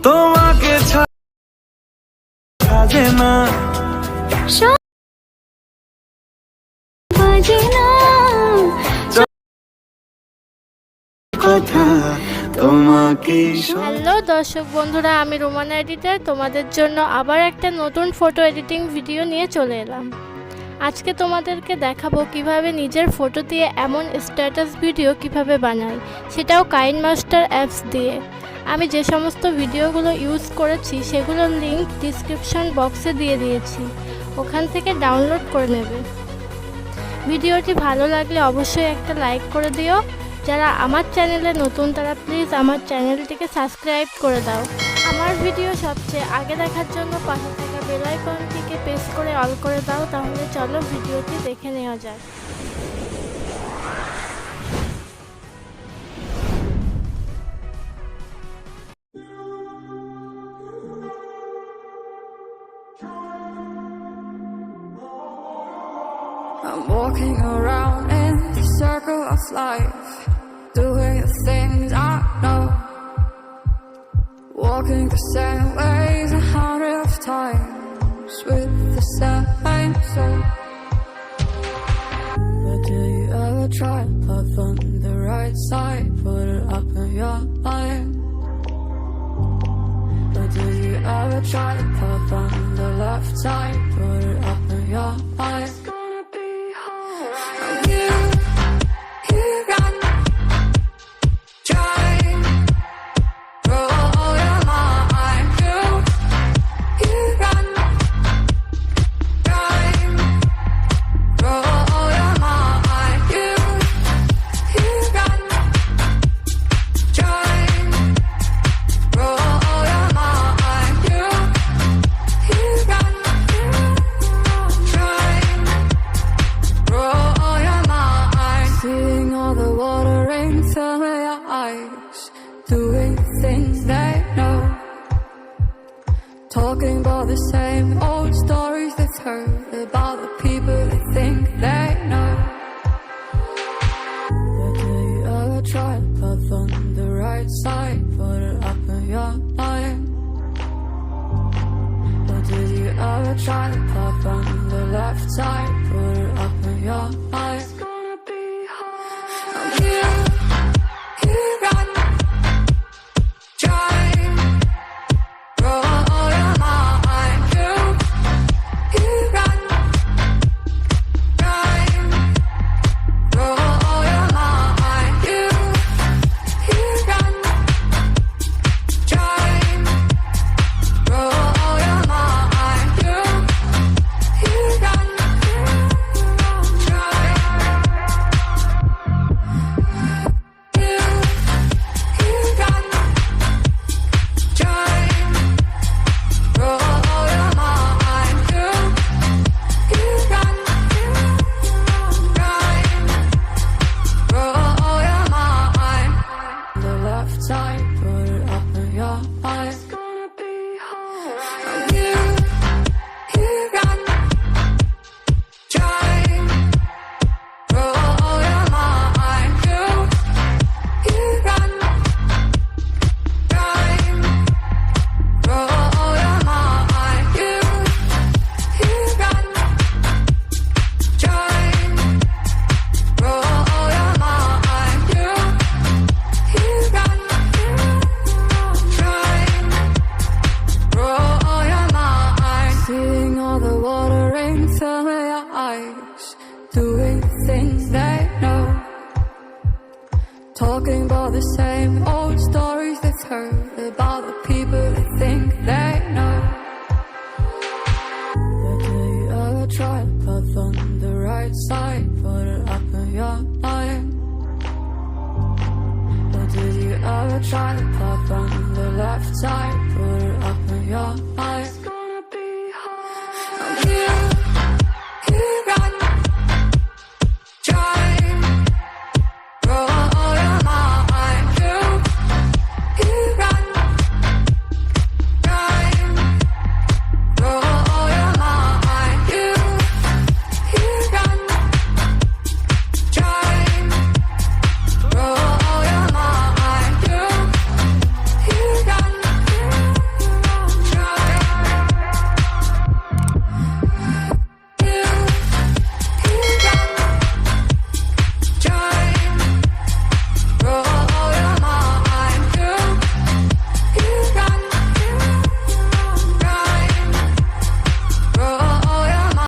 তোমাকে সাজে না বাজে না কথা তোমাকে। হ্যালো দর্শক বন্ধুরা, আমি রুমানা এডিটর তোমাদের জন্য আবার একটা নতুন ফটো এডিটিং ভিডিও নিয়ে চলে এলাম। আজকে তোমাদেরকে দেখাবো কিভাবে নিজের ফটো দিয়ে এমন স্ট্যাটাস ভিডিও কিভাবে বানাই, সেটাও কাইনমাস্টার অ্যাপস দিয়ে। আমি যে সমস্ত ভিডিওগুলো ইউজ করেছি সেগুলোর লিংক ডিসক্রিপশন বক্সে দিয়ে দিয়েছি, ওখান থেকে ডাউনলোড করে নেবে। ভিডিওটি ভালো লাগলে অবশ্যই একটা লাইক করে দিও। যারা আমার চ্যানেলে নতুন তারা প্লিজ আমার চ্যানেলটিকে সাবস্ক্রাইব করে দাও। আমার ভিডিও সবচেয়ে আগে দেখার জন্য পাশে থাকা বেল আইকনটিকে প্রেস করে অল করে দাও। তাহলে চলো ভিডিওটি দেখে নেওয়া যাক। I'm walking around in the circle of life, doing the things I know, walking the same ways 100 times with the same soul. But do you ever try to path on the right side, put it up in your mind? But do you ever try to path on the left side, put it up in your mind? Doing things they know, talking about the same old stories they've heard about the people they think they know. But do you ever try to path on the right side, put it up in your mind? Or did you ever try to path on the left side, put it up in your mind? It's gonna be hard. I'm here, right. Doing things they know, talking about the same old stories they've heard about the people they think they know. But do you ever try to path on the right side, put it up in your mind? Or did you ever try to path on the left side, put it up in your mind?